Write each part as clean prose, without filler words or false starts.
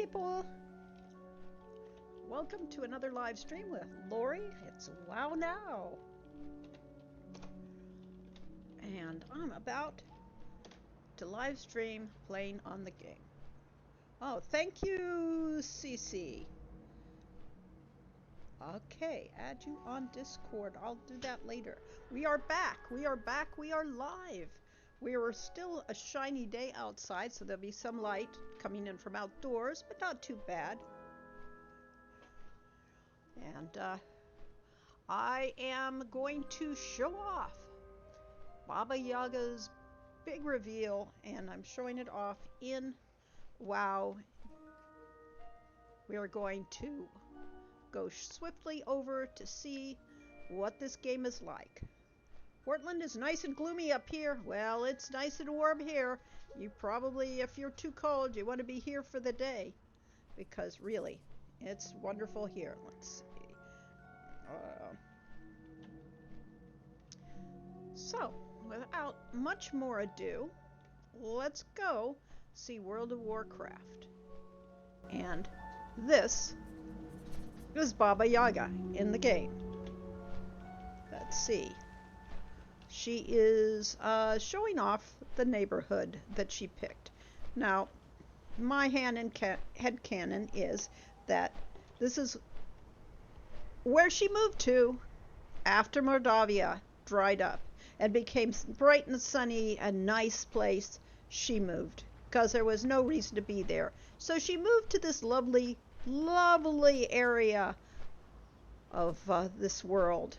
people! Welcome to another live stream with Lori. It's WoW Now. And I'm about to live stream playing on the game. Oh, thank you, CC. Okay, add you on Discord. I'll do that later. We are back. We are back. We are live. We are still a shiny day outside, so there'll be some light coming in from outdoors, but not too bad. And I am going to show off Baba Yaga's big reveal, and I'm showing it off in WoW. We are going to go swiftly over to see what this game is like. Portland is nice and gloomy up here. Well, it's nice and warm here. You probably, if you're too cold, you want to be here for the day. Because really, it's wonderful here. Let's see. So, without much more ado, let's go see World of Warcraft. And this is Baba Yaga in the game. Let's see. She is showing off the neighborhood that she picked. Now, my headcanon is that this is where she moved to after Mordavia dried up and became bright and sunny and nice place. She moved because there was no reason to be there. So she moved to this lovely, lovely area of this world,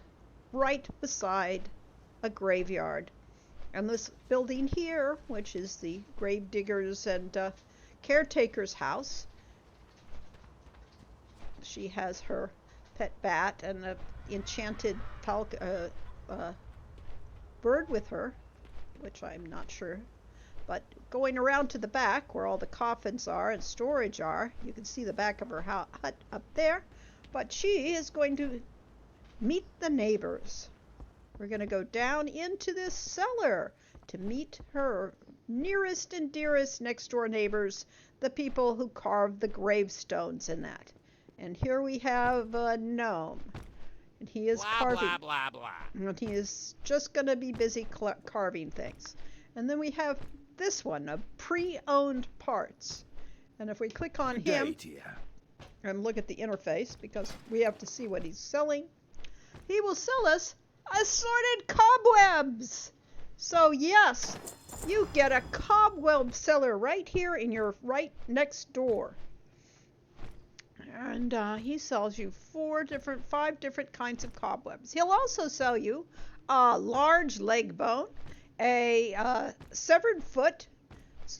right beside a graveyard. And this building here, which is the grave diggers and caretaker's house, she has her pet bat and an enchanted bird with her, which I'm not sure. But going around to the back where all the coffins are and storage are, you can see the back of her hut up there. But she is going to meet the neighbors. We're going to go down into this cellar to meet her nearest and dearest next door neighbors, the people who carved the gravestones in that. And here we have a gnome. And he is carving. Blah, blah, blah. And he is just going to be busy carving things. And then we have this one, of pre-owned parts. And if we click on him and look at the interface, because we have to see what he's selling, he will sell us assorted cobwebs. So yes, you get a cobweb seller right here in your right next door. And he sells you 5 different kinds of cobwebs. He'll also sell you a large leg bone, a severed foot,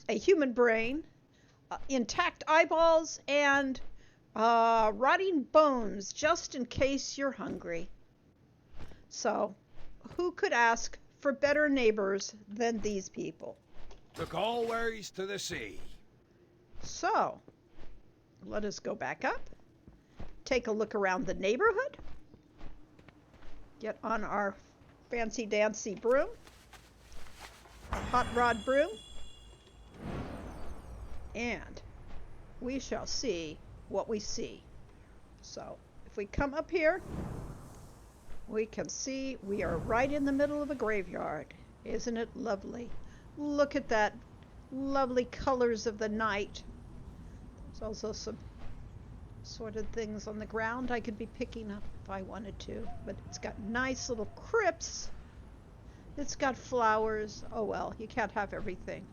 a human brain, intact eyeballs, and rotting bones, just in case you're hungry. So, who could ask for better neighbors than these people? Took all ways to the sea. So, let us go back up, take a look around the neighborhood, get on our fancy dancy broom, hot rod broom, and we shall see what we see. So, if we come up here, we can see we are right in the middle of a graveyard. Isn't it lovely? Look at that lovely colors of the night. There's also some sorted things on the ground I could be picking up if I wanted to. But it's got nice little crypts. It's got flowers. Oh well, you can't have everything.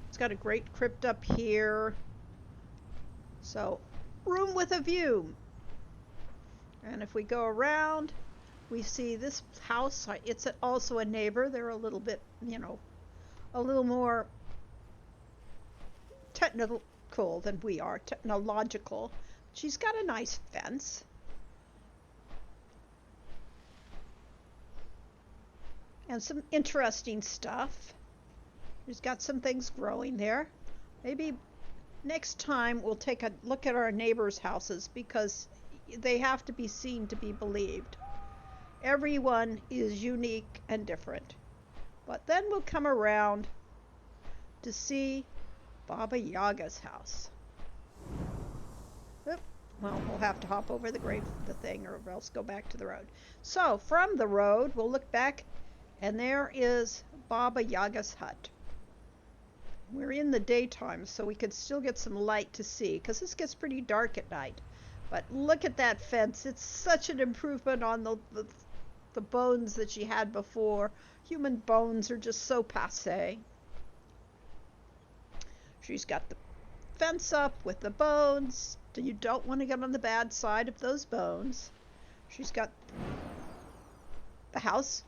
It's got a great crypt up here. So, room with a view. And if we go around, we see this house. It's also a neighbor. They're a little bit, a little more technical than we are, technological. She's got a nice fence. And some interesting stuff. She's got some things growing there. Maybe next time we'll take a look at our neighbors' houses, because they have to be seen to be believed. Everyone is unique and different. But then we'll come around to see Baba Yaga's house. Oop. Well, we'll have to hop over the thing, or else go back to the road. So, from the road, we'll look back, and there is Baba Yaga's hut. We're in the daytime, so we could still get some light to see, because this gets pretty dark at night. But look at that fence. It's such an improvement on the bones that she had before. Human bones are just so passé. She's got the fence up with the bones. You don't want to get on the bad side of those bones. She's got the house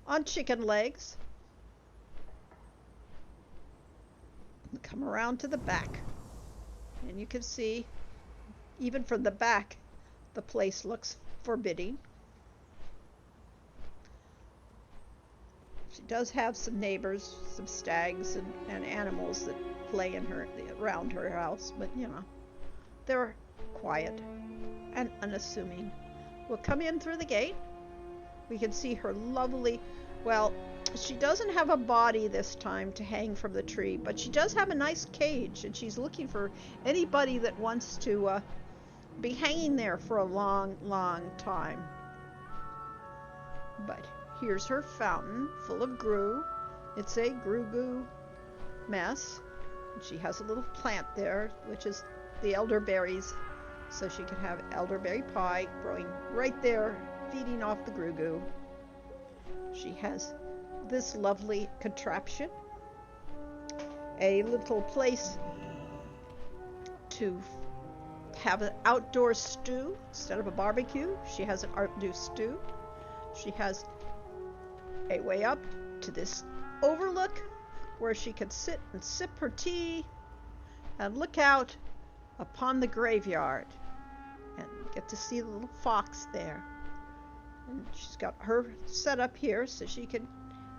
on chicken legs. Come around to the back, and you can see, even from the back, the place looks forbidding. She does have some neighbors, some stags and animals that play around her house, but you know, they're quiet and unassuming. We'll come in through the gate. We can see her lovely, well, she doesn't have a body this time to hang from the tree, but she does have a nice cage, and she's looking for anybody that wants to be hanging there for a long, long time. But here's her fountain full of grue. It's a grue mess. And she has a little plant there, which is the elderberries, so she can have elderberry pie growing right there, feeding off the grue. She has this lovely contraption, a little place to have an outdoor stew instead of a barbecue. She has an outdoor stew. She has a way up to this overlook where she can sit and sip her tea and look out upon the graveyard and get to see the little fox there. And she's got her set up here so she can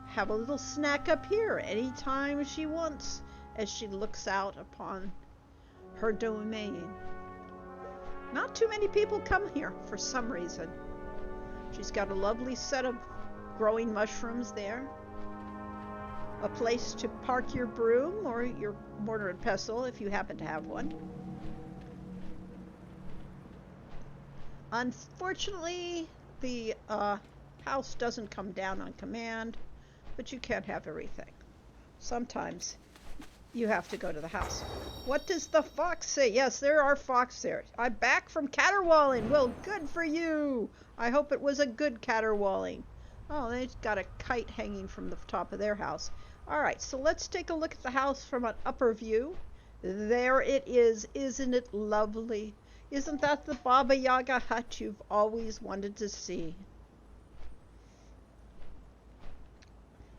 have a little snack up here anytime she wants as she looks out upon her domain. Not too many people come here for some reason. She's got a lovely set of growing mushrooms there. A place to park your broom or your mortar and pestle if you happen to have one. Unfortunately, the house doesn't come down on command, but you can't have everything. Sometimes you have to go to the house. What does the fox say? Yes, there are fox there. I'm back from caterwauling. Well, good for you. I hope it was a good caterwauling. Oh, they've got a kite hanging from the top of their house. All right, so let's take a look at the house from an upper view. There it is. Isn't it lovely? Isn't that the Baba Yaga hut you've always wanted to see?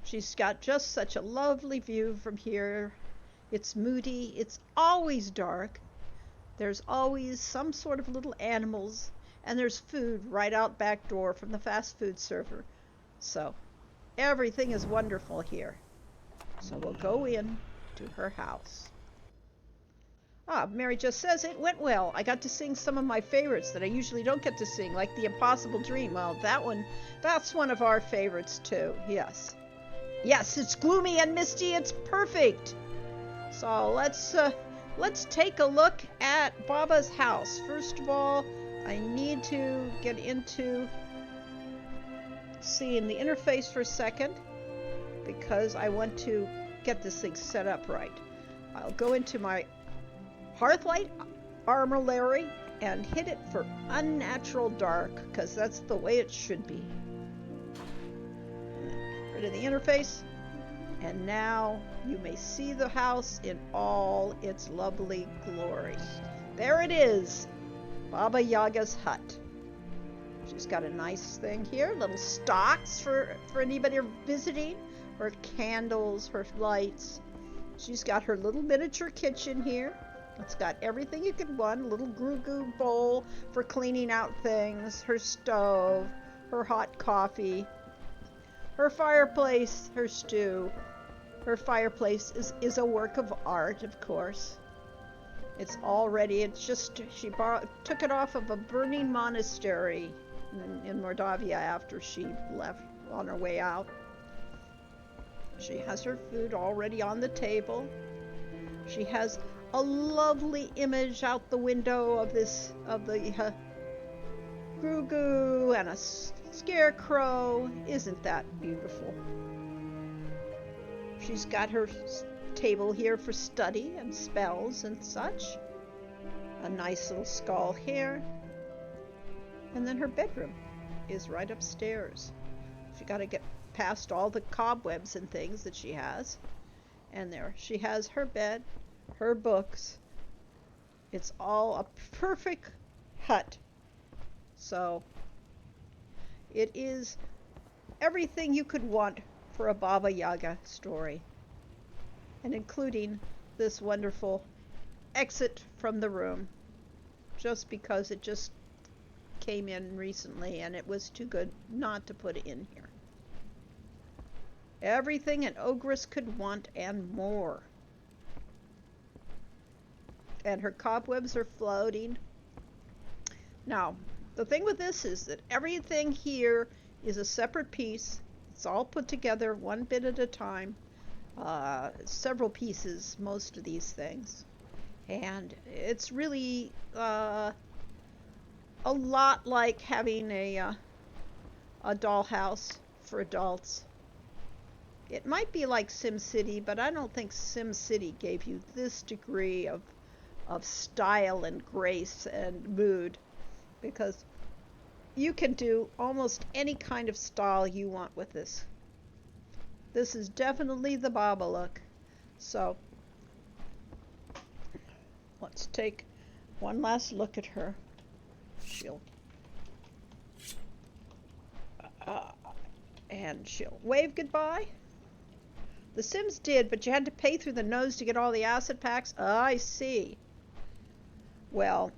She's got just such a lovely view from here. It's moody. It's always dark. There's always some sort of little animals, and there's food right out back door from the fast food server. So everything is wonderful here. So we'll go in to her house. Mary just says it went well. I got to sing some of my favorites that I usually don't get to sing, like The Impossible Dream. Well, that's one of our favorites too. Yes. Yes, it's gloomy and misty. It's perfect. So let's take a look at Baba's house. First of all, I need to get into seeing the interface for a second because I want to get this thing set up right. I'll go into my Hearthlight Armillary and hit it for unnatural dark because that's the way it should be. Rid of the interface, and now you may see the house in all its lovely glory. There it is, Baba Yaga's hut. She's got a nice thing here, little stocks for anybody visiting, her candles, her lights. She's got her little miniature kitchen here. It's got everything you could want, a little grue bowl for cleaning out things, her stove, her hot coffee, her fireplace, her stew. Her fireplace is a work of art, of course. It's all ready. It's just, she took it off of a burning monastery in Mordavia after she left on her way out. She has her food already on the table. She has a lovely image out the window of the Grugu and a scarecrow. Isn't that beautiful? She's got her table here for study and spells and such. A nice little skull here. And then her bedroom is right upstairs. She got to get past all the cobwebs and things that she has. And there she has her bed, her books. It's all a perfect hut. So it is everything you could want for a Baba Yaga story. And including this wonderful exit from the room, just because it just came in recently and it was too good not to put it in here. Everything an ogress could want and more. And her cobwebs are floating. Now, the thing with this is that everything here is a separate piece. It's all put together one bit at a time. Several pieces, most of these things. And it's really a lot like having a dollhouse for adults. It might be like SimCity, but I don't think SimCity gave you this degree of style and grace and mood, because you can do almost any kind of style you want with this. This is definitely the Baba look. So let's take one last look at her. And she'll wave goodbye. The Sims did, but you had to pay through the nose to get all the acid packs. I see. Well,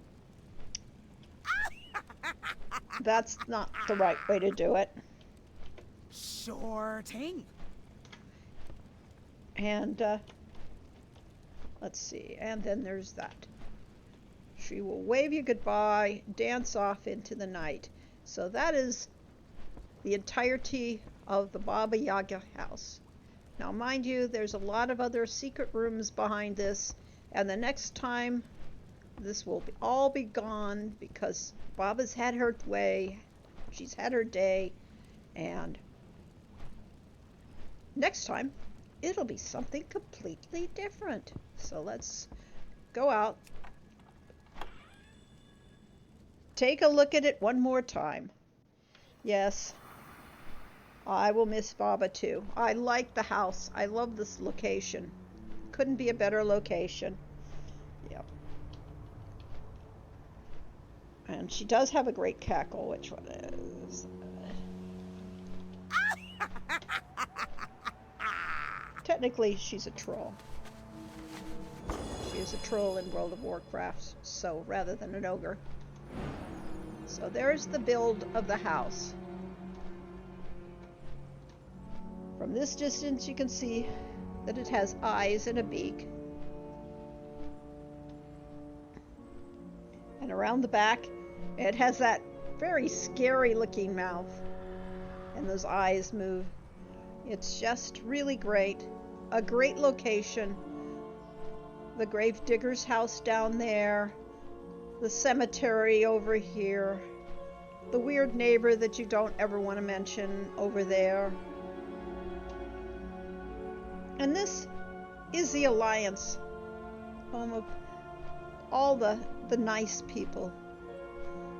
that's not the right way to do it. Sure thing. And let's see. And then there's that. She will wave you goodbye, dance off into the night. So that is the entirety of the Baba Yaga house. Now, mind you, there's a lot of other secret rooms behind this, and the next time this will all be gone because Baba's had her way, she's had her day, and next time it'll be something completely different. So let's go out, take a look at it one more time. Yes, I will miss Baba too. I like the house. I love this location. Couldn't be a better location. Yep. And she does have a great cackle. Which one is? Technically, she's a troll. She is a troll in World of Warcraft, so rather than an ogre. So there's the build of the house. From this distance, you can see that it has eyes and a beak. And around the back, it has that very scary looking mouth. And those eyes move. It's just really great. A great location. The gravedigger's house down there. The cemetery over here. The weird neighbor that you don't ever want to mention over there. And this is the Alliance, home of all the nice people.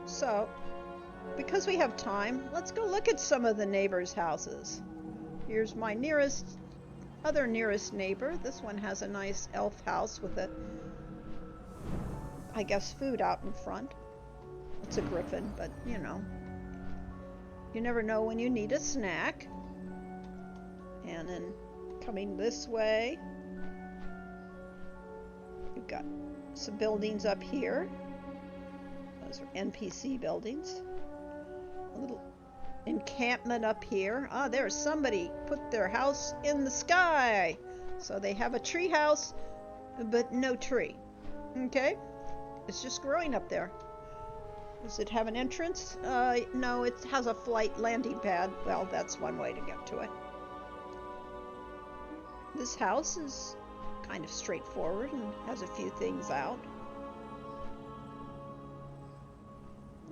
So, because we have time, let's go look at some of the neighbors' houses. Here's my other nearest neighbor. This one has a nice elf house with I guess, food out in front. It's a griffin, but you know. You never know when you need a snack. And then coming this way, you've got some buildings up here. Those are NPC buildings. A little encampment up here. Ah, there's somebody put their house in the sky. So they have a tree house, but no tree. Okay? It's just growing up there. Does it have an entrance? No, it has a flight landing pad. Well, that's one way to get to it. This house is kind of straightforward and has a few things out.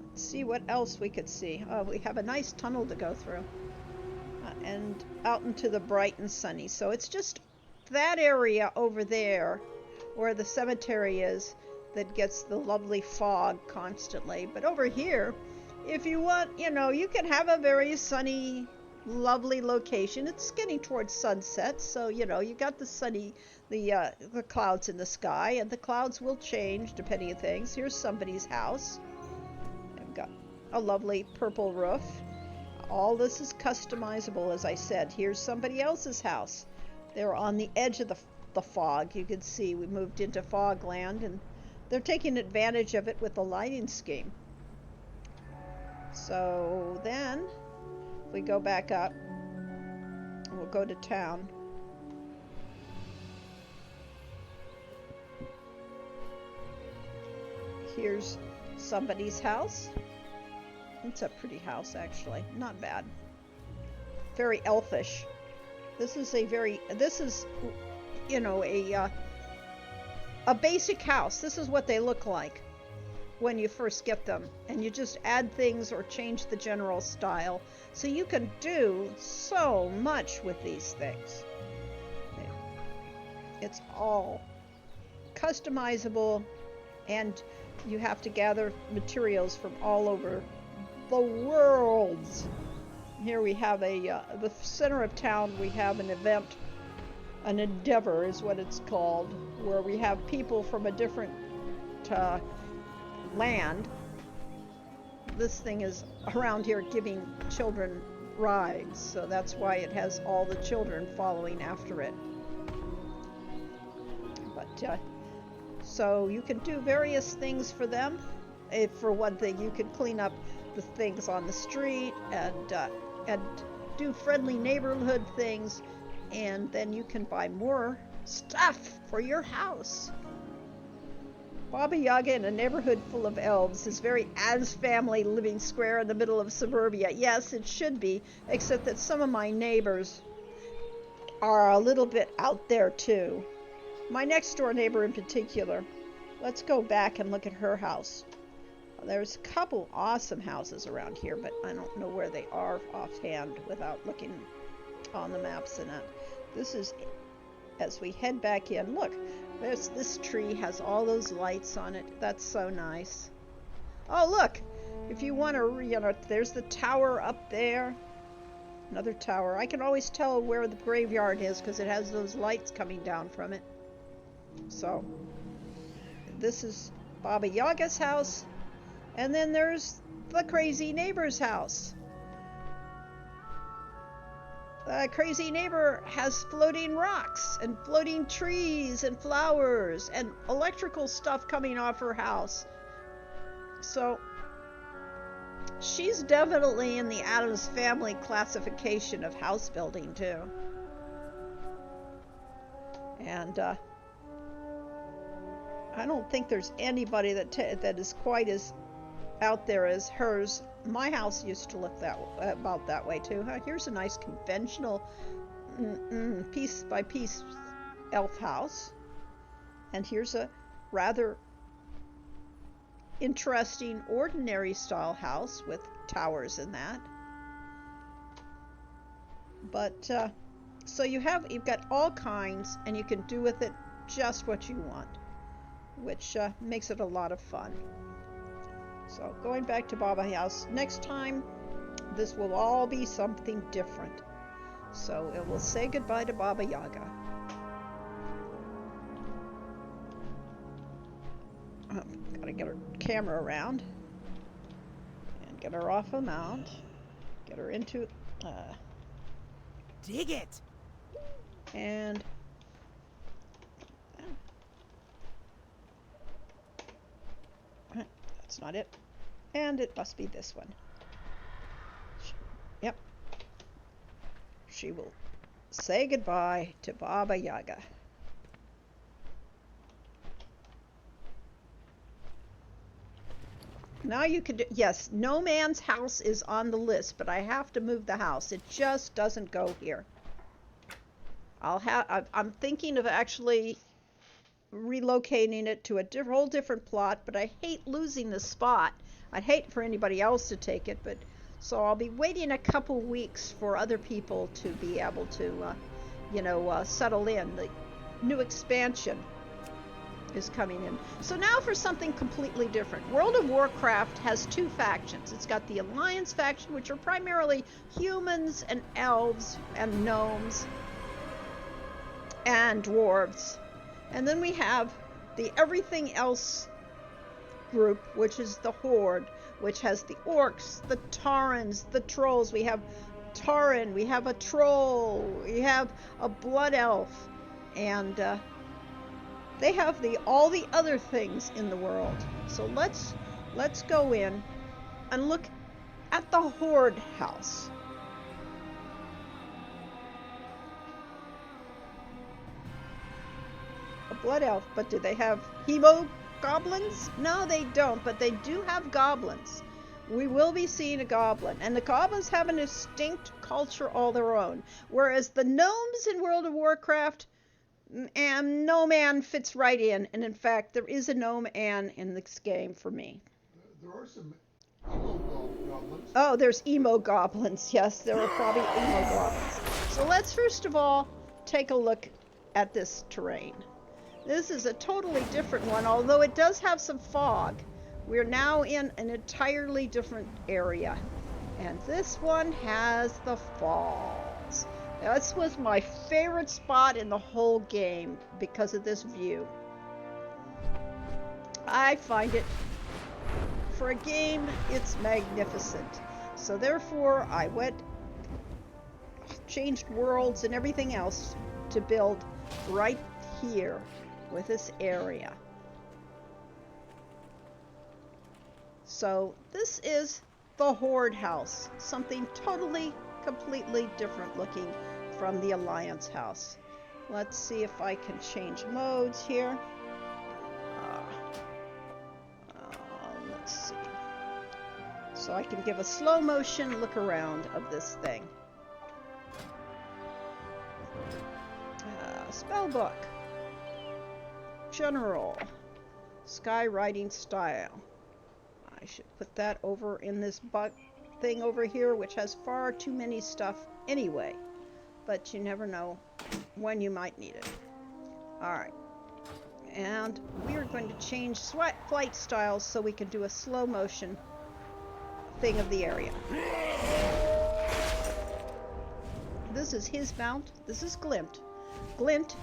Let's see what else we could see. Oh, we have a nice tunnel to go through. And out into the bright and sunny. So it's just that area over there where the cemetery is that gets the lovely fog constantly. But over here, if you want, you can have a very sunny, lovely location. It's getting towards sunset, so you got the clouds in the sky, and the clouds will change depending on things. Here's somebody's house. I've got a lovely purple roof. All this is customizable, as I said. Here's somebody else's house. They're on the edge of the fog. You can see we moved into fog land, and they're taking advantage of it with the lighting scheme. So then, if we go back up, we'll go to town. Here's somebody's house. It's a pretty house, actually. Not bad. Very elfish. This is a basic house. This is what they look like when you first get them, and you just add things or change the general style. So you can do so much with these things. It's all customizable, and you have to gather materials from all over the world. Here we have the center of town. We have an event, an endeavor is what it's called, where we have people from a different land. This thing is around here giving children rides, so that's why it has all the children following after it. But so you can do various things for them. For one thing, you can clean up the things on the street and do friendly neighborhood things, and then you can buy more stuff for your house. Baba Yaga in a neighborhood full of elves is very Adams Family living square in the middle of suburbia. Yes, it should be, except that some of my neighbors are a little bit out there too. My next door neighbor in particular. Let's go back and look at her house. There's a couple awesome houses around here, but I don't know where they are offhand without looking on the maps and that. This is, as we head back in, look, this tree has all those lights on it. That's so nice. Oh, look, if you want to, there's the tower up there. Another tower. I can always tell where the graveyard is because it has those lights coming down from it. So, this is Baba Yaga's house. And then there's the crazy neighbor's house. The crazy neighbor has floating rocks and floating trees and flowers and electrical stuff coming off her house. So she's definitely in the Addams Family classification of house building too. And I don't think there's anybody that is quite as out there as hers. My house used to look about that way too. Here's a nice conventional piece by piece elf house, and here's a rather interesting ordinary style house with towers in that. But so you've got all kinds, and you can do with it just what you want, which makes it a lot of fun. So going back to Baba House, next time this will all be something different. So it will say goodbye to Baba Yaga. Gotta get her camera around and get her off a mount. Get her into dig it. And that's not it. And it must be this one. Yep. She will say goodbye to Baba Yaga. Now you could do, yes, no man's house is on the list, but I have to move the house. It just doesn't go here. I'm thinking of actually relocating it to a whole different plot, but I hate losing the spot. I'd hate for anybody else to take it, but so I'll be waiting a couple weeks for other people to be able to, settle in. The new expansion is coming in. So now for something completely different. World of Warcraft has two factions. It's got the Alliance faction, which are primarily humans and elves and gnomes and dwarves. And then we have the everything else group, which is the Horde, which has the orcs, the Taurens, the trolls. We have Tauren, we have a troll, we have a blood elf, and they have all the other things in the world. So let's go in and look at the Horde house. A blood elf, but do they have goblins? No, they don't, but they do have goblins. We will be seeing a goblin, and the goblins have a distinct culture all their own, whereas the gnomes in World of Warcraft, and no man fits right in, and in fact there is a gnome Anne in this game for me. There are some emo goblins. Oh, there's emo goblins. Yes, there are probably emo goblins. So let's first of all take a look at this terrain. This is a totally different one, although it does have some fog. We're now in an entirely different area. And this one has the falls. This was my favorite spot in the whole game because of this view. I find it, for a game, it's magnificent. So therefore, I changed worlds and everything else to build right here with this area. So this is the Horde house, something totally, completely different looking from the Alliance house. Let's see if I can change modes here. Let's see. So I can give a slow motion look around of this thing. Spellbook. General. Skywriting style. I should put that over in this thing over here, which has far too many stuff anyway. But you never know when you might need it. Alright. And we are going to change flight styles so we can do a slow motion thing of the area. This is his mount. This is Glint. Glint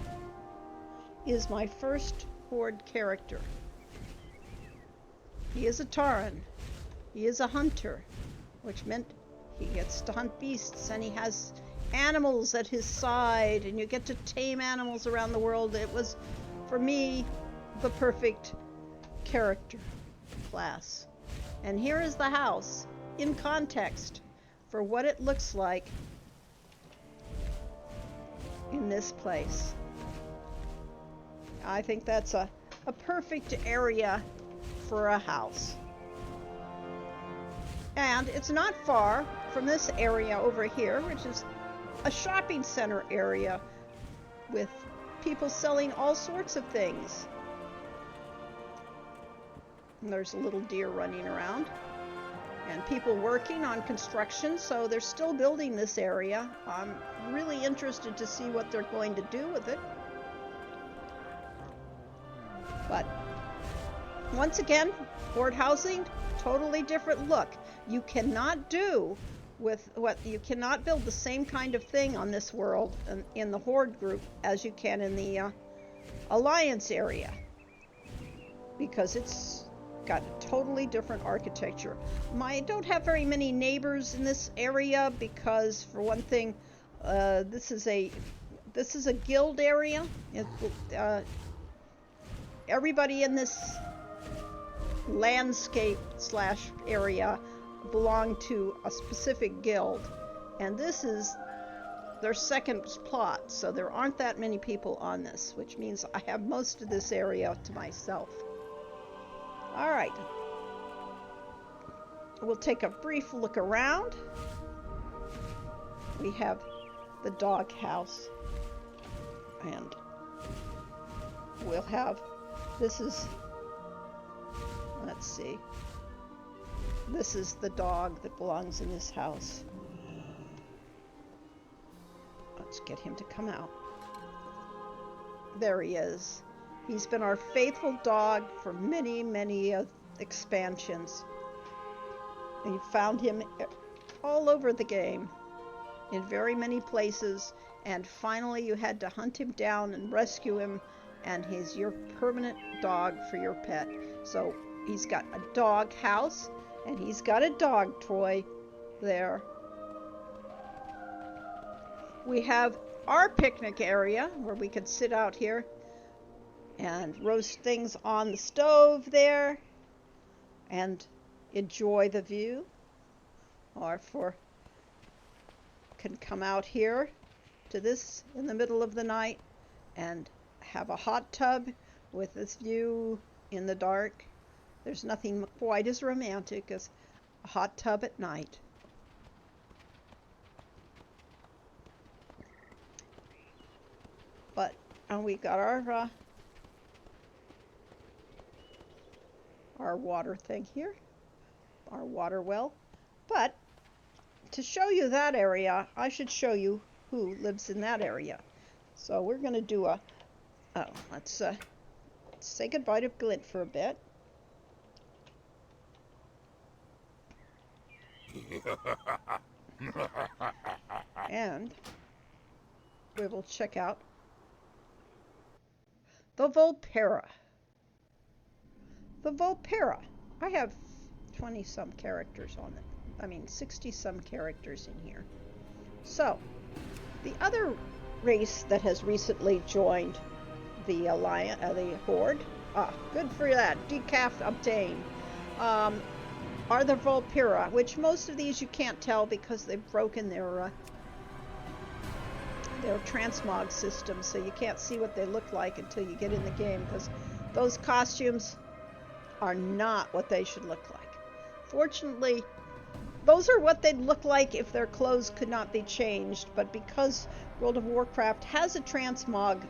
is my first Horde character. He is a Tauren. He is a hunter, which meant he gets to hunt beasts, and he has animals at his side, and you get to tame animals around the world. It was, for me, the perfect character class. And here is the house in context for what it looks like in this place. I think that's a perfect area for a house. And it's not far from this area over here, which is a shopping center area with people selling all sorts of things. And there's a little deer running around. And people working on construction, so they're still building this area. I'm really interested to see what they're going to do with it. But once again, Horde housing, totally different look. You cannot do with you cannot build the same kind of thing on this world in the Horde group as you can in the Alliance area, because it's got a totally different architecture. I don't have very many neighbors in this area because, for one thing, this is a guild area. Everybody in this landscape / area belong to a specific guild, and this is their second plot, so there aren't that many people on this, which means I have most of this area to myself. Alright, we'll take a brief look around. We have the dog house, and we'll have, this is, let's see, this is the dog that belongs in this house. Let's get him to come out. There he is. He's been our faithful dog for many, many expansions. And you found him all over the game, in very many places, and finally you had to hunt him down and rescue him, and he's your permanent dog for your pet. So he's got a dog house, and he's got a dog toy there. We have our picnic area where we could sit out here and roast things on the stove there and enjoy the view, or can come out here to this in the middle of the night and have a hot tub with this view in the dark. There's nothing quite as romantic as a hot tub at night. But we got our water thing here, our water well. But to show you that area, I should show you who lives in that area. So we're going to do let's say goodbye to Glint for a bit. And we will check out the Volpera. The Volpera. I have 20-some characters on it. 60-some characters in here. So, the other race that has recently joined the the Horde, good for that, decaf obtained, are the Volpera, which most of these you can't tell because they've broken their transmog system, so you can't see what they look like until you get in the game, because those costumes are not what they should look like. Fortunately, those are what they'd look like if their clothes could not be changed, but because World of Warcraft has a transmog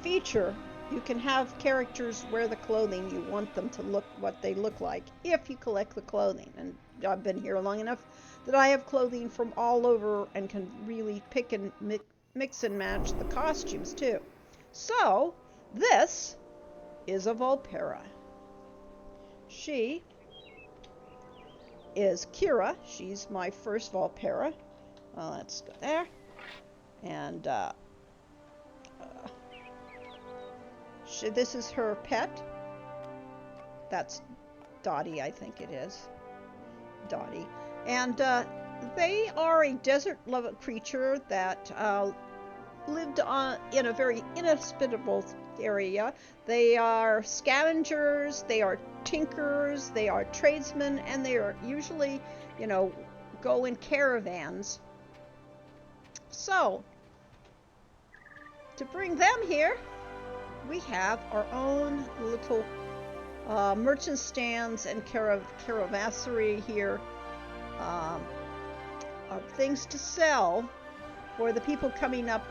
feature, you can have characters wear the clothing you want them to look what they look like if you collect the clothing. And I've been here long enough that I have clothing from all over and can really pick and mix and match the costumes too. So this is a Volpera. She is Kira. She's my first Volpera. Let's go there. And this is her pet. That's Dottie, I think it is. Dottie. And they are a desert-loving creature that lived in a very inhospitable area. They are scavengers, they are tinkers, they are tradesmen, and they are usually, go in caravans. So, to bring them here, we have our own little merchant stands and caravansary here of things to sell for the people coming up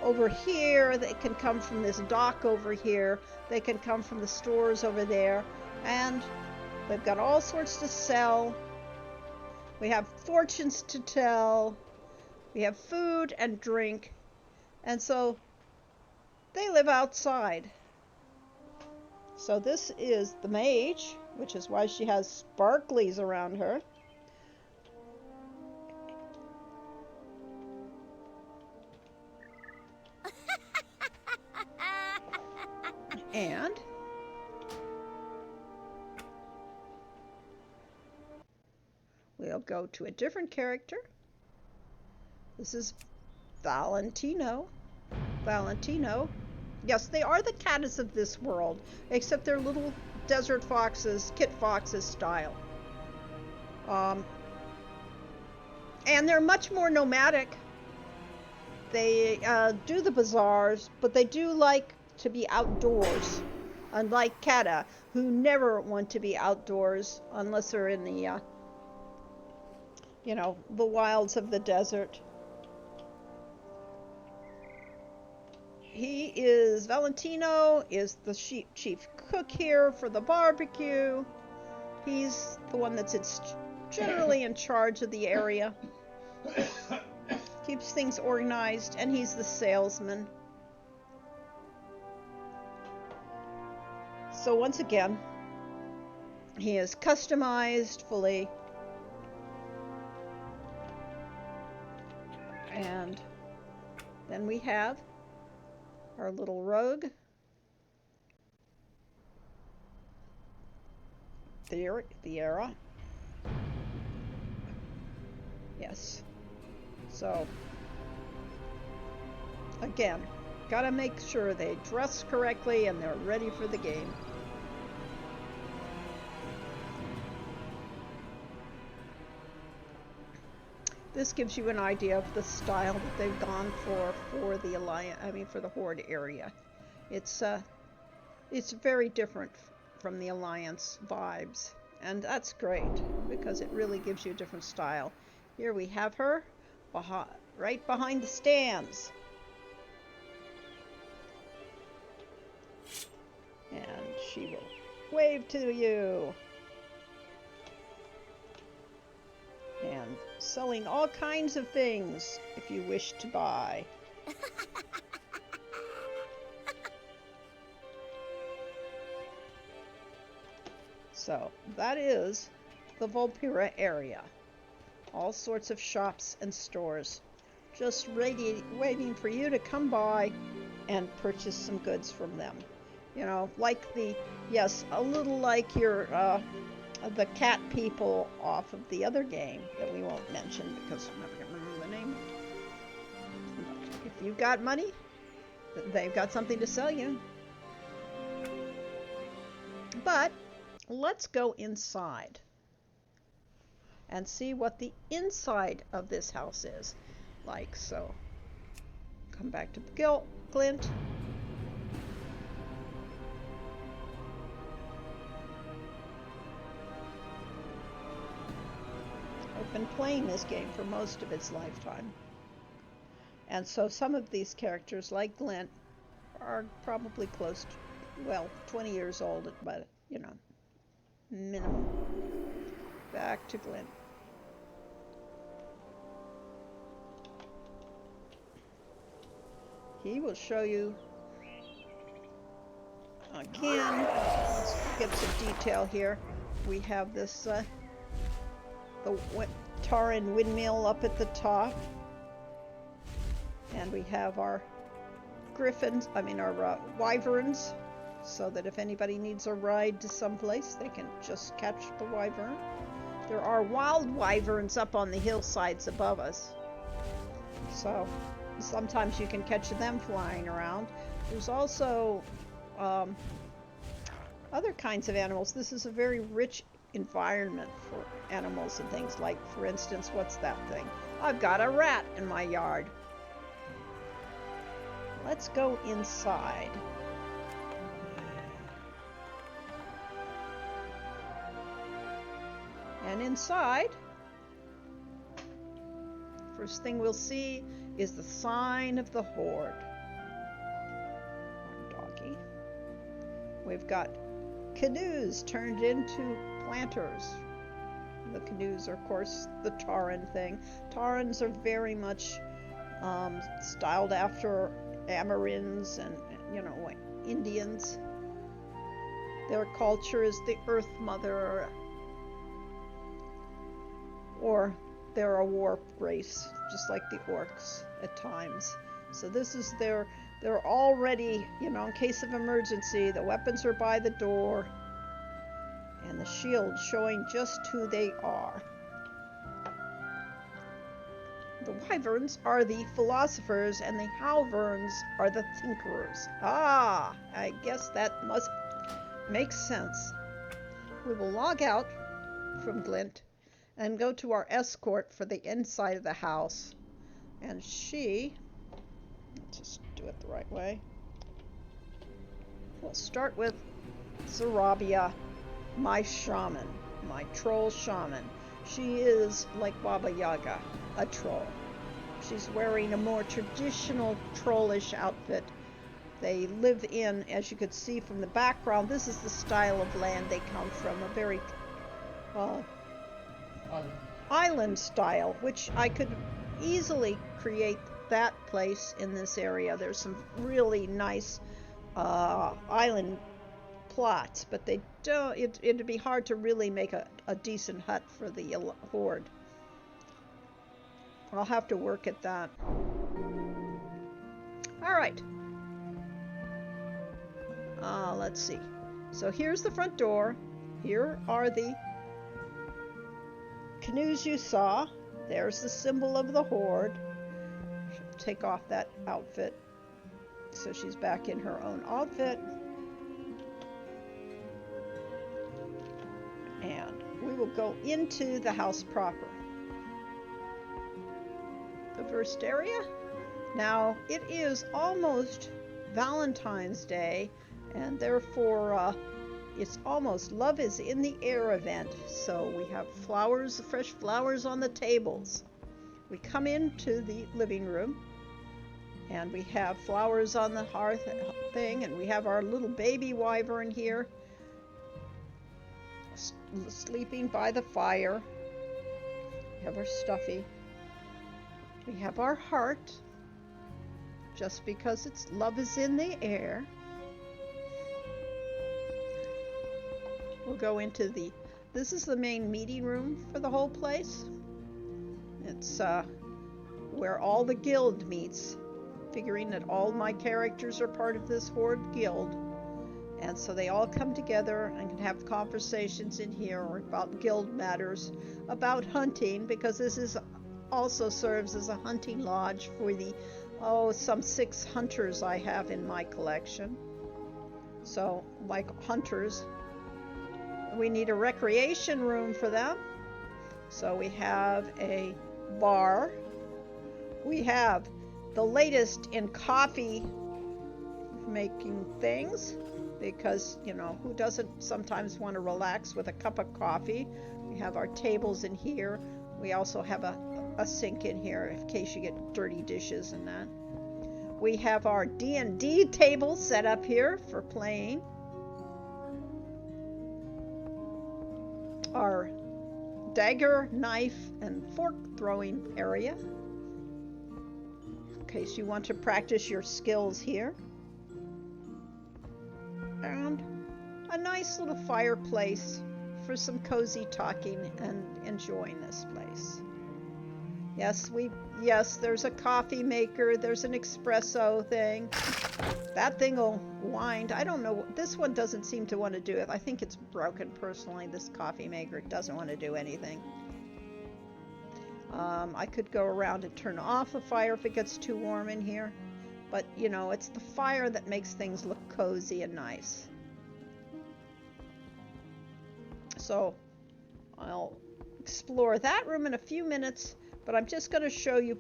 over here. They can come from this dock over here. They can come from the stores over there. And they've got all sorts to sell. We have fortunes to tell. We have food and drink. And so they live outside. So this is the mage, which is why she has sparklies around her. And we'll go to a different character. This is Valentino. Valentino. Yes, they are the caddis of this world, except they're little desert foxes, kit foxes style. And they're much more nomadic. They do the bazaars, but they do like to be outdoors, unlike Kata, who never want to be outdoors unless they're in the, the wilds of the desert. he is Valentino is the chief cook here for the barbecue. He's the one that's generally in charge of the area. Keeps things organized, and he's the salesman. So once again, he is customized fully. And then we have our little rogue, Theara. Yes. So, again, gotta make sure they dress correctly and they're ready for the game. This gives you an idea of the style that they've gone for the Alliance. I mean, for the Horde area. It's very different from the Alliance vibes, and that's great because it really gives you a different style. Here we have her, right behind the stands, and she will wave to you. And selling all kinds of things if you wish to buy. So that is the Volpira area. All sorts of shops and stores just waiting for you to come by and purchase some goods from them. You know, like a little like your the cat people off of the other game that we won't mention because I'm never going to remember the name. If you've got money, they've got something to sell you. But let's go inside and see what the inside of this house is like. So, come back to Glint. I've been playing this game for most of its lifetime. And so some of these characters, like Glint, are probably close to, well, 20 years old, but, you know, minimum. Back to Glint. He will show you again. Let's get some detail here. We have this the Taran windmill up at the top, and we have our griffins, our wyverns, so that if anybody needs a ride to someplace, they can just catch the wyvern. There are wild wyverns up on the hillsides above us, so sometimes you can catch them flying around. There's also other kinds of animals. This is a very rich environment for animals and things, like, for instance, what's that thing? I've got a rat in my yard. Let's go inside. And inside, first thing we'll see is the sign of the Horde. Our doggy. We've got canoes turned into planters. The canoes are, of course, the Taran thing. Tarans are very much styled after Amarins and, you know, Indians. Their culture is the Earth Mother, or they're a war race, just like the orcs at times. So this is they're already, you know, in case of emergency, the weapons are by the door, and the shield showing just who they are. The wyverns are the philosophers, and the howverns are the tinkerers. Ah, I guess that must make sense. We will log out from Glint and go to our escort for the inside of the house. And she, let's just do it the right way. We'll start with Zarabia, my shaman, my troll shaman. She is like Baba Yaga, a troll. She's wearing a more traditional trollish outfit they live in, as you could see from the background. This is the style of land they come from, a very island style, which I could easily create that place in this area. There's some really nice island plots, but they don't. It'd be hard to really make a decent hut for the horde. I'll have to work at that. All right. Let's see. So here's the front door. Here are the canoes you saw. There's the symbol of the horde. She'll take off that outfit, so she's back in her own outfit. And we will go into the house proper. The first area. Now, it is almost Valentine's Day, and therefore it's almost Love is in the Air event. So we have flowers, fresh flowers on the tables. We come into the living room, and we have flowers on the hearth thing, and we have our little baby wyvern here, sleeping by the fire. We have our stuffy. We have our heart, just because it's Love is in the Air. We'll go into this is the main meeting room for the whole place. It's where all the guild meets, figuring that all my characters are part of this horde guild. And so they all come together and can have conversations in here about guild matters, about hunting, because this is also serves as a hunting lodge for the some 6 hunters I have in my collection. So, like hunters, we need a recreation room for them. So we have a bar. We have the latest in coffee making things, because, you know, who doesn't sometimes want to relax with a cup of coffee? We have our tables in here. We also have a sink in here in case you get dirty dishes and that. We have our D&D table set up here for playing. Our dagger, knife, and fork throwing area, in case you want to practice your skills here. And a nice little fireplace for some cozy talking and enjoying this place. Yes, there's a coffee maker, there's an espresso thing. That thing will wind. I don't know, this one doesn't seem to want to do it. I think it's broken personally, this coffee maker. It doesn't want to do anything. I could go around and turn off the fire if it gets too warm in here. But, you know, it's the fire that makes things look cozy and nice. So, I'll explore that room in a few minutes, but I'm just going to show you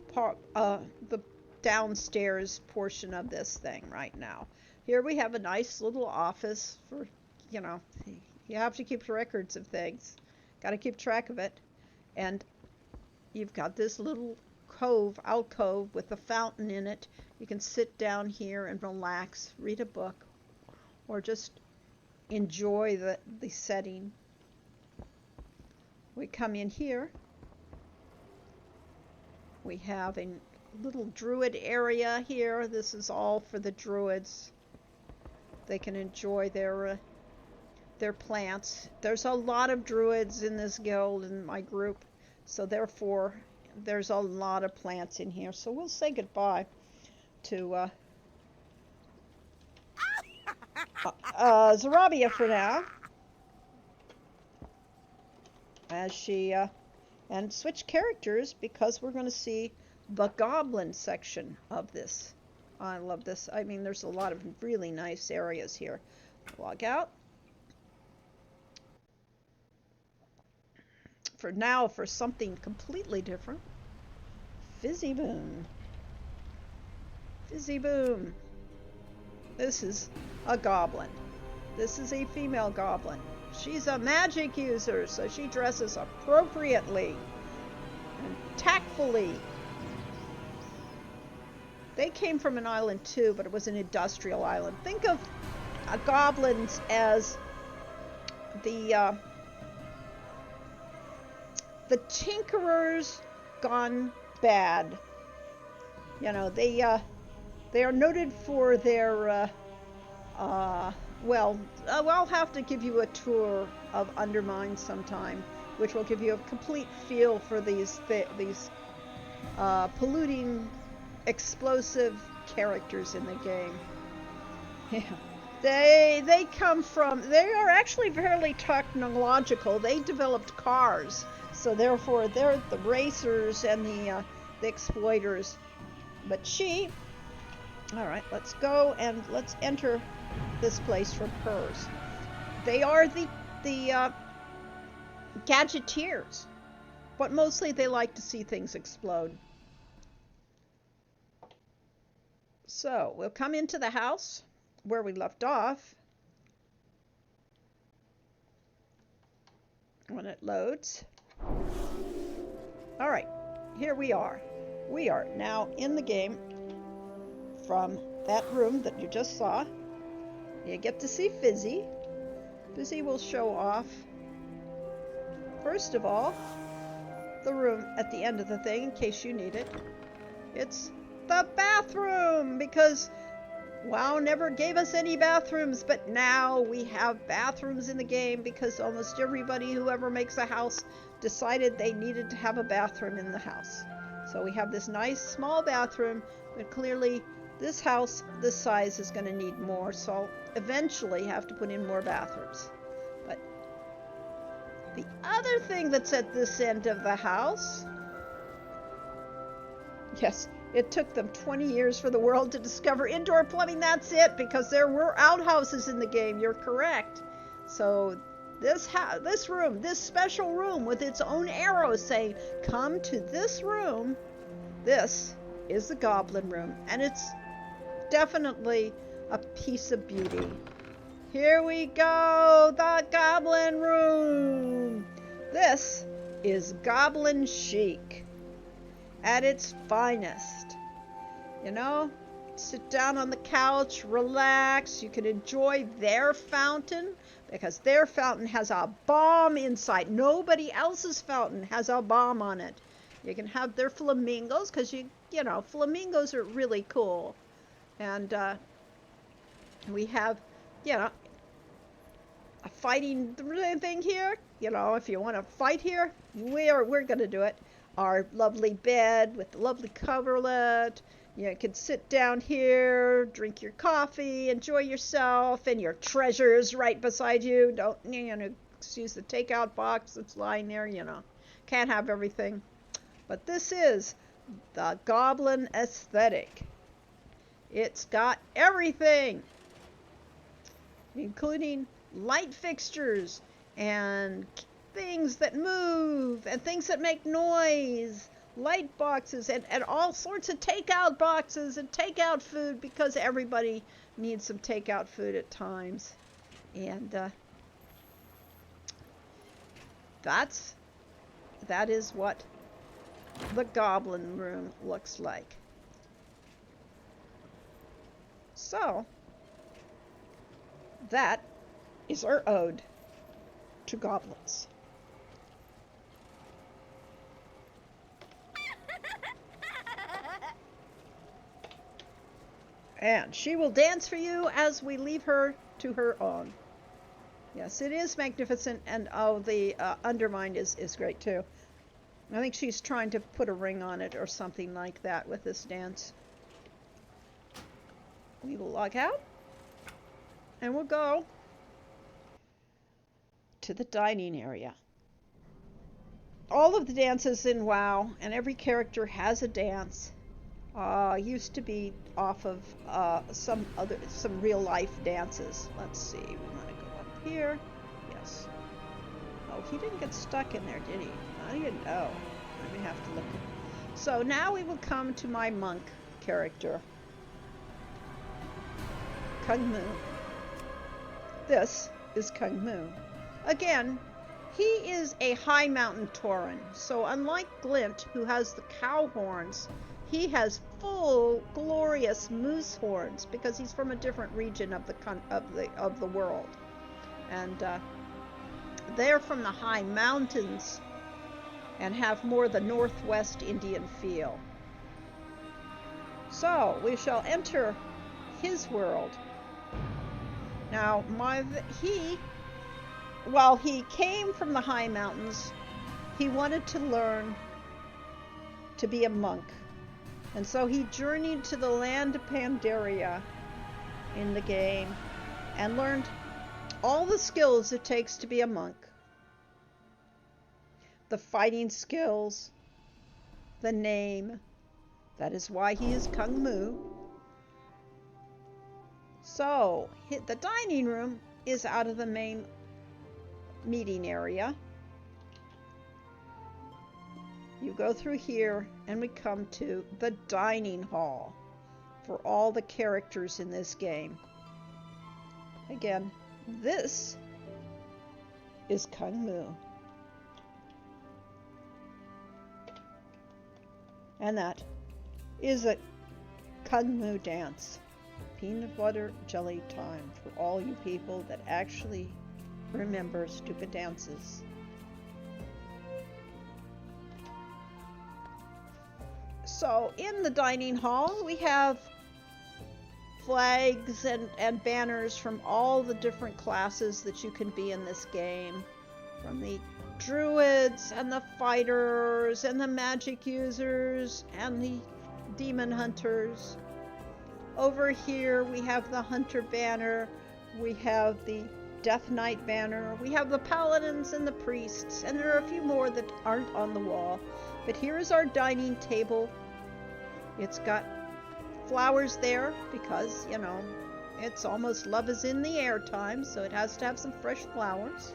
the downstairs portion of this thing right now. Here we have a nice little office for, you know, you have to keep records of things. Got to keep track of it. And you've got this little alcove with a fountain in it. You can sit down here and relax, read a book, or just enjoy the setting. We come in here. We have a little druid area here. This is all for the druids. They can enjoy their plants. There's a lot of druids in this guild, in my group, so therefore there's a lot of plants in here. So we'll say goodbye to Zarabia for now, as she and switch characters, because we're going to see the goblin section of this. I love this. I mean, there's a lot of really nice areas here. Log out. For now, for something completely different. Fizzy Boom. Fizzy Boom. This is a goblin. This is a female goblin. She's a magic user, so she dresses appropriately and tactfully. They came from an island too, but it was an industrial island. Think of goblins as the tinkerers gone bad. You know, they are noted for their well, I'll have to give you a tour of Undermine sometime, which will give you a complete feel for these polluting, explosive characters in the game. Yeah. They come from, they are actually fairly technological. They developed cars, so therefore they're the racers and the exploiters. But all right, let's go and let's enter this place from hers. They are the gadgeteers, but mostly they like to see things explode. So we'll come into the house where we left off when it loads. All right, here we are. We are now in the game from that room that you just saw. You get to see Fizzy. Fizzy will show off, first of all, the room at the end of the thing in case you need it. It's the bathroom, because WoW never gave us any bathrooms, but now we have bathrooms in the game because almost everybody who ever makes a house decided they needed to have a bathroom in the house. So we have this nice small bathroom, but clearly this house, this size, is going to need more, so I'll eventually have to put in more bathrooms. But the other thing that's at this end of the house, yes, it took them 20 years for the world to discover indoor plumbing. That's it, because there were outhouses in the game. You're correct. So this room, this special room with its own arrow saying, come to this room, this is the goblin room. And it's definitely a piece of beauty. Here we go, the goblin room. This is goblin chic at its finest. You know, sit down on the couch, relax. You can enjoy their fountain, because their fountain has a bomb inside. Nobody else's fountain has a bomb on it. You can have their flamingos, because you know, flamingos are really cool. And we have, you know, a fighting thing here. You know, if you want to fight here, we're going to do it. Our lovely bed with the lovely coverlet. You can sit down here, drink your coffee, enjoy yourself, and your treasures right beside you. Don't, you know, excuse the takeout box that's lying there, you know. Can't have everything. But this is the goblin aesthetic. It's got everything, including light fixtures and things that move and things that make noise, light boxes, and all sorts of takeout boxes and takeout food, because everybody needs some takeout food at times. And that is what the goblin room looks like. So that is our ode to goblins. And she will dance for you as we leave her to her own. Yes, it is magnificent, and oh, the Undermined is great too. I think she's trying to put a ring on it or something like that with this dance. We will log out, and we'll go to the dining area. All of the dances in WoW, and every character has a dance. Used to be off of some real life dances. Let's see, we want to go up here. Yes. Oh, he didn't get stuck in there, did he? I didn't know. I may have to look. So now we will come to my monk character, Kung Mu. This is Kung Mu. Again, he is a high mountain tauren. So unlike Glint, who has the cow horns, he has full glorious moose horns because he's from a different region of the world, and they're from the high mountains and have more the Northwest Indian feel. So we shall enter his world. Now, while he came from the high mountains, he wanted to learn to be a monk. And so he journeyed to the land of Pandaria in the game and learned all the skills it takes to be a monk. The fighting skills, the name. That is why he is Kung Mu. So, the dining room is out of the main meeting area. You go through here and we come to the dining hall for all the characters in this game. Again, this is Kung Mu. And that is a Kung Mu dance. Peanut butter jelly time for all you people that actually remember stupid dances. So in the dining hall we have flags and banners from all the different classes that you can be in this game. From the druids and the fighters and the magic users and the demon hunters. Over here we have the hunter banner, we have the death knight banner, we have the paladins and the priests, and there are a few more that aren't on the wall. But here is our dining table. It's got flowers there because, you know, it's almost love is in the air time, so it has to have some fresh flowers.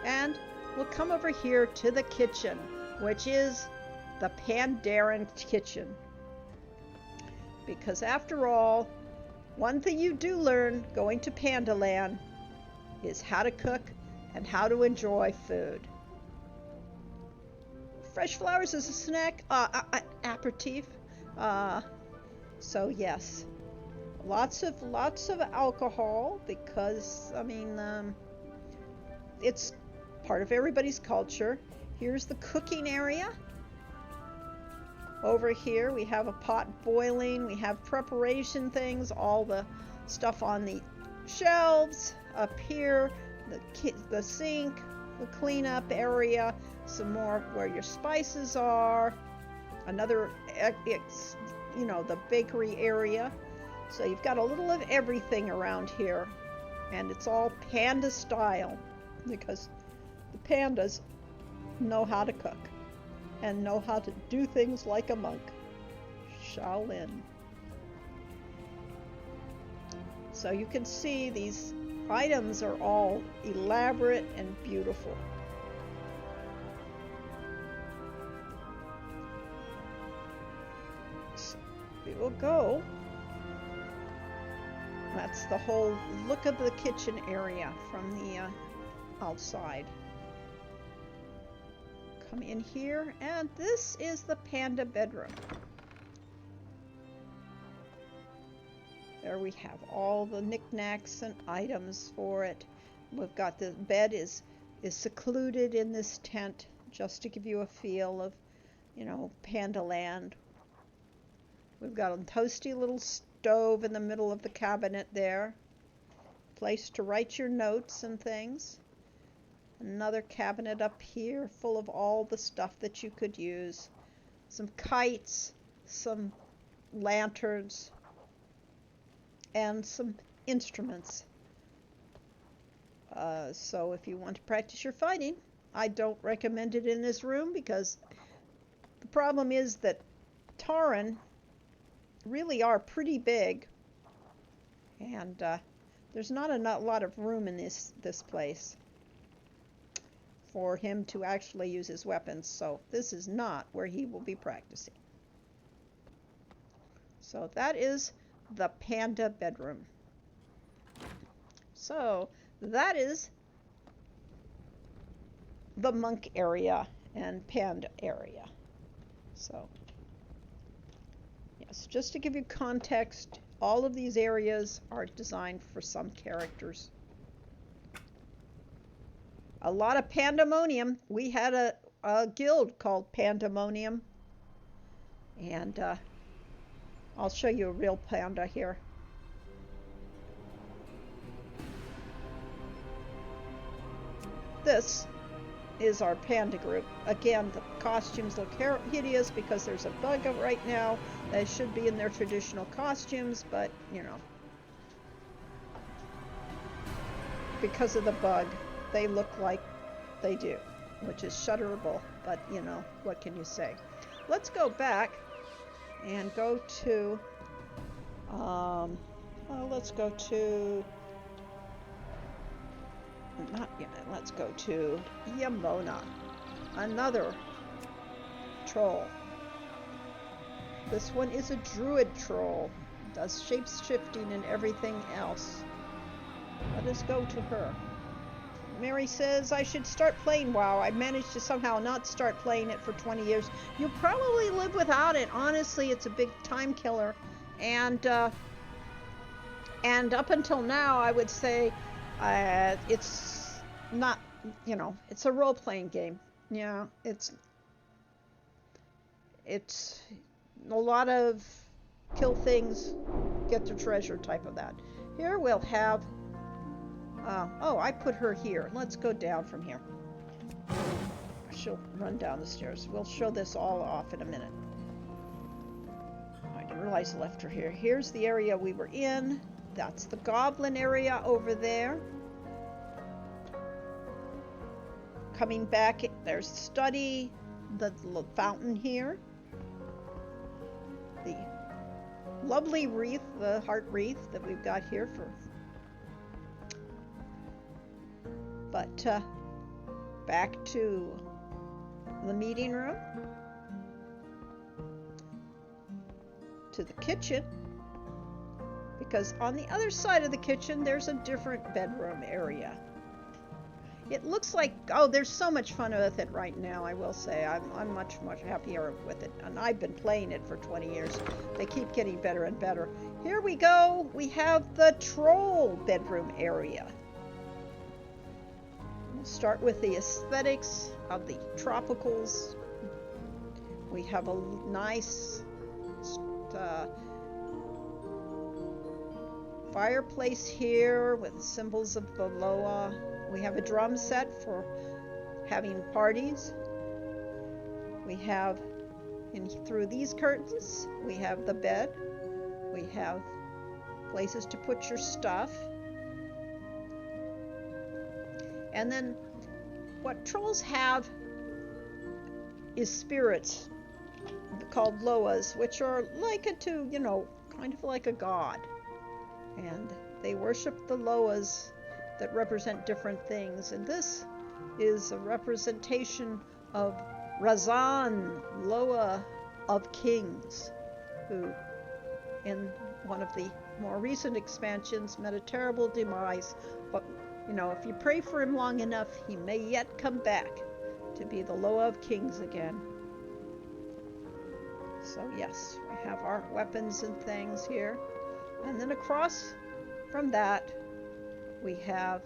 And we'll come over here to the kitchen, which is the Pandaren kitchen. Because after all, one thing you do learn going to Pandaland is how to cook and how to enjoy food. Fresh flowers as a snack, aperitif. So yes, lots of alcohol because I mean it's part of everybody's culture. Here's the cooking area. Over here we have a pot boiling, we have preparation things, all the stuff on the shelves. Up here, the sink, the cleanup area, some more where your spices are, another, you know, the bakery area. So you've got a little of everything around here, and it's all panda style because the pandas know how to cook and know how to do things like a monk. Shaolin. So you can see these items are all elaborate and beautiful. So we will go. That's the whole look of the kitchen area from the outside. Come in here, and this is the panda bedroom. There we have all the knickknacks and items for it. We've got the bed is secluded in this tent just to give you a feel of, you know, Pandaland. We've got a toasty little stove in the middle of the cabinet there. Place to write your notes and things. Another cabinet up here full of all the stuff that you could use. Some kites, some lanterns, and some instruments. So if you want to practice your fighting, I don't recommend it in this room because the problem is that Tauren really are pretty big, and there's not a lot of room in this place for him to actually use his weapons, so this is not where he will be practicing. So that is the panda bedroom. So that is the monk area and panda area. So yes, just to give you context, all of these areas are designed for some characters. A lot of pandemonium. We had a guild called Pandemonium. And I'll show you a real panda here. This is our panda group. Again, the costumes look hideous because there's a bug out right now. They should be in their traditional costumes, but, you know, because of the bug, they look like they do, which is shutterable, but, you know, what can you say? Let's go back and go to, let's go to, not yet, let's go to Yamona, another troll. This one is a druid troll, does shape-shifting and everything else. Let us go to her. Mary says, I should start playing WoW. I managed to somehow not start playing it for 20 years. You probably live without it. Honestly, it's a big time killer. And up until now, I would say it's not, you know, it's a role-playing game. Yeah, it's a lot of kill things, get the treasure type of that. Here we'll have oh, I put her here. Let's go down from here. She'll run down the stairs. We'll show this all off in a minute. I didn't realize I left her here. Here's the area we were in. That's the goblin area over there. Coming back, there's the study, the fountain here. The lovely wreath, the heart wreath that we've got here for. But back to the meeting room, to the kitchen, because on the other side of the kitchen there's a different bedroom area. It looks like, oh, there's so much fun with it right now, I will say. I'm much happier with it, and I've been playing it for 20 years. They keep getting better and better. Here we go. We have the troll bedroom area. Start with the aesthetics of the tropicals. We have a nice fireplace here with symbols of the Loa. We have a drum set for having parties. We have, through these curtains, we have the bed. We have places to put your stuff. And then what trolls have is spirits called Loas, which are likened to, you know, kind of like a god. And they worship the Loas that represent different things. And this is a representation of Razan, Loa of Kings, who in one of the more recent expansions met a terrible demise. But you know, if you pray for him long enough, he may yet come back to be the Loa of Kings again. So yes, we have our weapons and things here. And then across from that, we have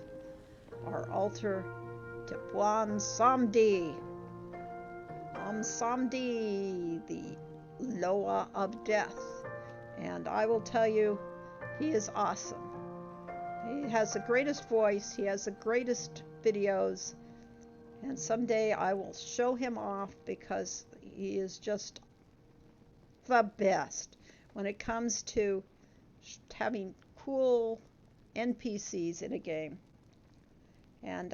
our altar to Buon Samdi. Samdi, the Loa of Death. And I will tell you, he is awesome. He has the greatest voice, he has the greatest videos, and someday I will show him off because he is just the best when it comes to having cool NPCs in a game. And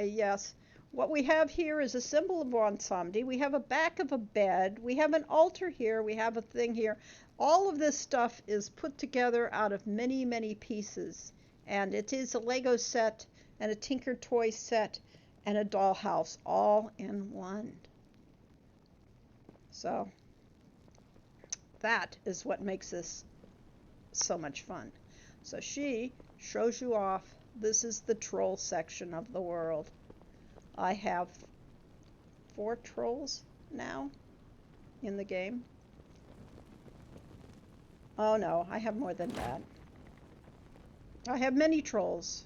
yes, what we have here is a symbol of Wansamdi. We have a back of a bed, we have an altar here, we have a thing here. All of this stuff is put together out of many pieces. And it is a Lego set and a Tinker Toy set and a dollhouse all in one. So that is what makes this so much fun. So she shows you off. This is the troll section of the world. I have 4 trolls now in the game. Oh no, I have more than that. I have many trolls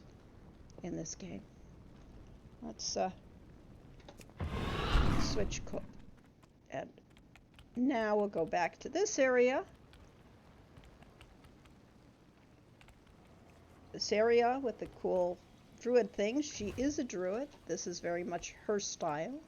in this game. Let's switch and now we'll go back to this area. This area with the cool druid things. She is a druid. This is very much her style.